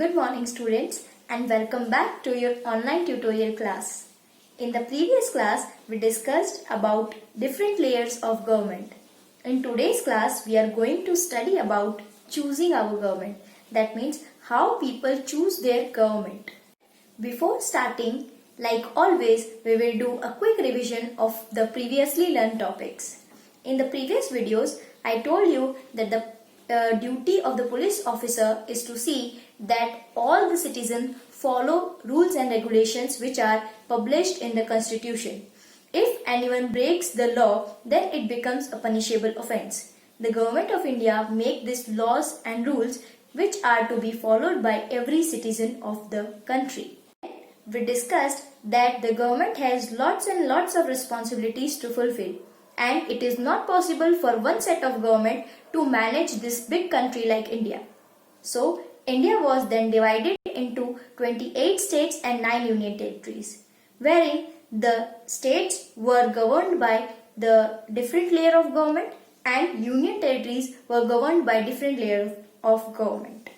Good morning students and welcome back to your online tutorial class. In the previous class we discussed about different layers of government. In today's class we are going to study about choosing our government. That means how people choose their government. Before starting, like always, we will do a quick revision of the previously learned topics. In the previous videos, I told you that the duty of the police officer is to see that all the citizens follow rules and regulations which are published in the constitution. If anyone breaks the law, then it becomes a punishable offence. The government of India make these laws and rules which are to be followed by every citizen of the country. We discussed that the government has lots and lots of responsibilities to fulfill, and it is not possible for one set of government to manage this big country like India. So, India was then divided into 28 states and 9 union territories, wherein the states were governed by the different layer of government and union territories were governed by different layer of government.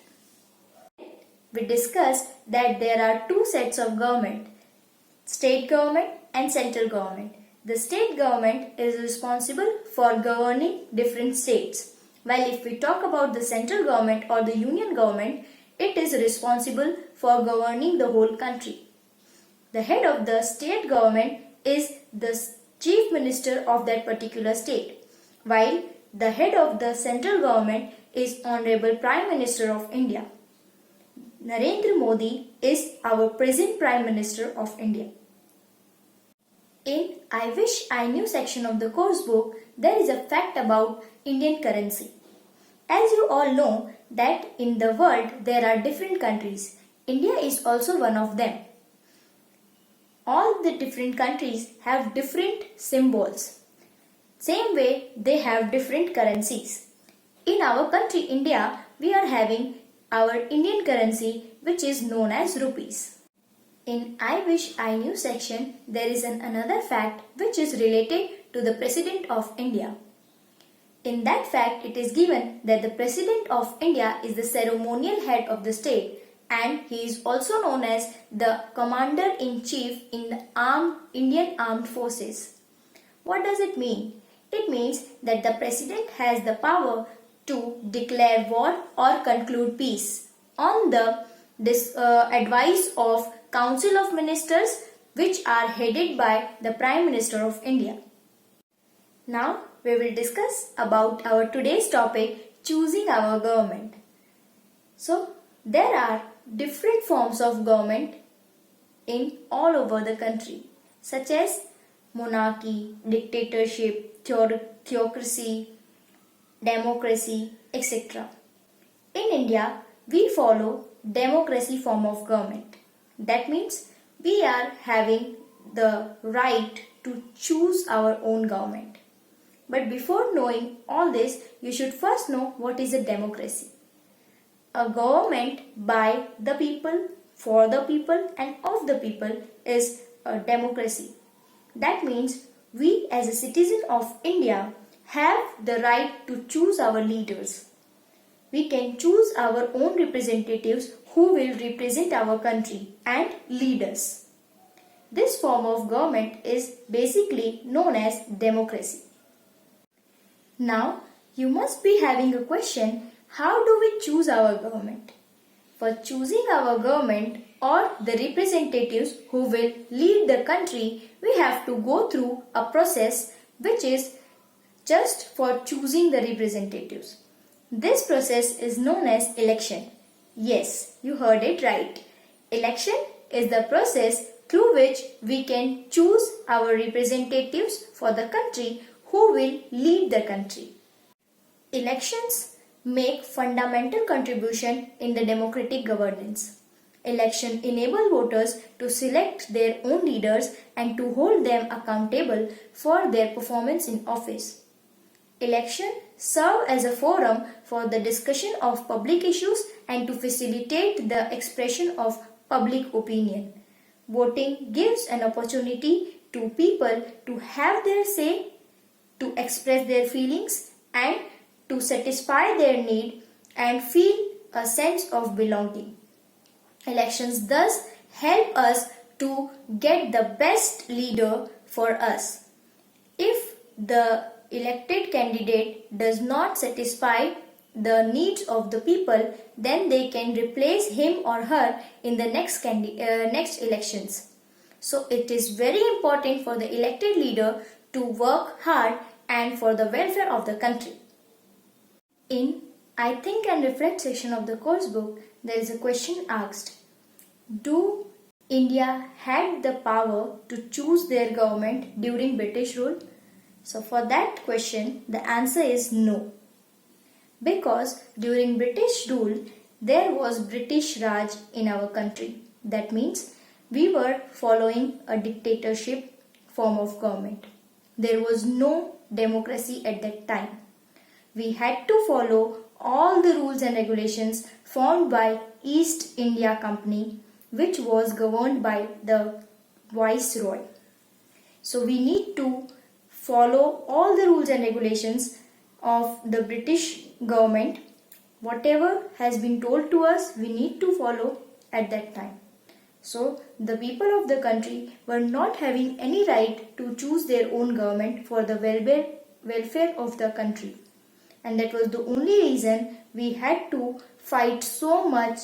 We discussed that there are two sets of government, state government and central government. The state government is responsible for governing different states, while if we talk about the central government or the union government, it is responsible for governing the whole country. The head of the state government is the chief minister of that particular state, while the head of the central government is Honorable Prime Minister of India. Narendra Modi is our present Prime Minister of India. In I Wish I Knew section of the course book, there is a fact about Indian currency. As you all know that in the world there are different countries. India is also one of them. All the different countries have different symbols. Same way they have different currencies. In our country India, we are having our Indian currency which is known as rupees. In I Wish I Knew section, there is another fact which is related to the President of India. In that fact, it is given that the President of India is the ceremonial head of the state and he is also known as the Commander-in-Chief in the Indian Armed Forces. What does it mean? It means that the President has the power to declare war or conclude peace on the advice of Council of Ministers which are headed by the Prime Minister of India. Now we will discuss about our today's topic, choosing our government. So there are different forms of government in all over the country such as monarchy, dictatorship, theocracy, democracy, etc. In India, we follow democracy form of government. That means we are having the right to choose our own government. But before knowing all this, you should first know what is a democracy. A government by the people, for the people and of the people is a democracy. That means we as a citizen of India have the right to choose our leaders. We can choose our own representatives who will represent our country and lead us. This form of government is basically known as democracy. Now, you must be having a question, how do we choose our government? For choosing our government or the representatives who will lead the country, we have to go through a process which is just for choosing the representatives. This process is known as election. Yes, you heard it right. Election is the process through which we can choose our representatives for the country who will lead the country. Elections make fundamental contribution in the democratic governance. Election enable voters to select their own leaders and to hold them accountable for their performance in office. Election serve as a forum for the discussion of public issues and to facilitate the expression of public opinion. Voting gives an opportunity to people to have their say, to express their feelings and to satisfy their need and feel a sense of belonging. Elections thus help us to get the best leader for us. If the elected candidate does not satisfy the needs of the people, then they can replace him or her in the next elections. So it is very important for the elected leader to work hard and for the welfare of the country. In I Think and Reflect section of the course book, there is a question asked: do India had the power to choose their government during British rule? So for that question, the answer is no. Because during British rule, there was British Raj in our country. That means we were following a dictatorship form of government. There was no democracy at that time. We had to follow all the rules and regulations formed by East India Company, which was governed by the Viceroy. So we need to follow all the rules and regulations of the British government. Whatever has been told to us, we need to follow at that time. So the people of the country were not having any right to choose their own government for the welfare of the country. And that was the only reason we had to fight so much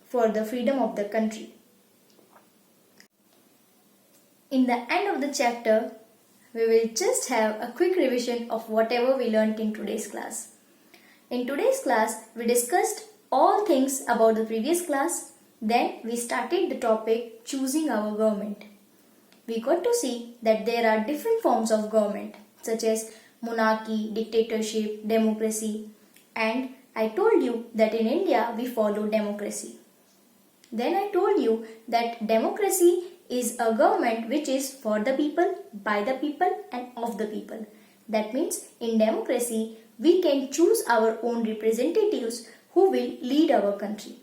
for the freedom of the country. In the end of the chapter, we will just have a quick revision of whatever we learnt in today's class. In today's class, we discussed all things about the previous class. Then we started the topic choosing our government. We got to see that there are different forms of government such as monarchy, dictatorship, democracy, and I told you that in India we follow democracy. Then I told you that democracy is a government which is for the people, by the people and of the people. That means in democracy we can choose our own representatives who will lead our country.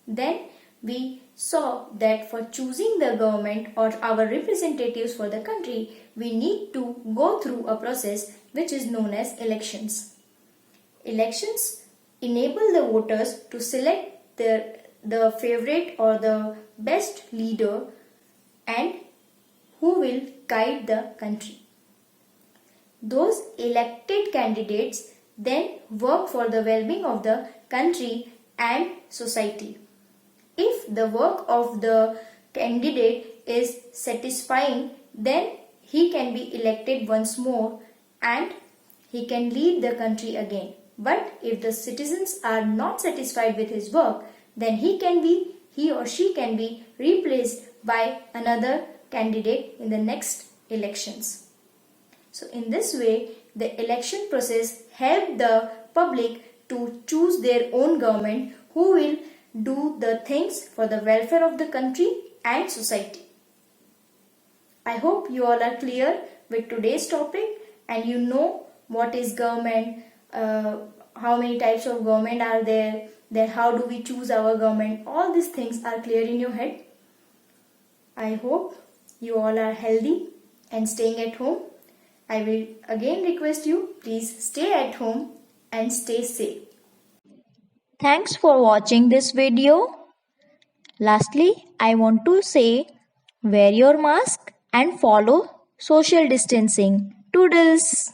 Then we saw that for choosing the government or our representatives for the country, we need to go through a process which is known as elections. Elections enable the voters to select the favorite or the best leader and who will guide the country. Those elected candidates then work for the well-being of the country and society. If the work of the candidate is satisfying, then he can be elected once more and he can lead the country again. But if the citizens are not satisfied with his work, then he or she can be replaced by another candidate in the next elections. So in this way, the election process helped the public to choose their own government who will do the things for the welfare of the country and society. I hope you all are clear with today's topic and you know what is government, how many types of government are there, then how do we choose our government. All these things are clear in your head. I hope you all are healthy and staying at home. I will again request you, please stay at home and stay safe. Thanks for watching this video. Lastly, I want to say, wear your mask and follow social distancing. Toodles!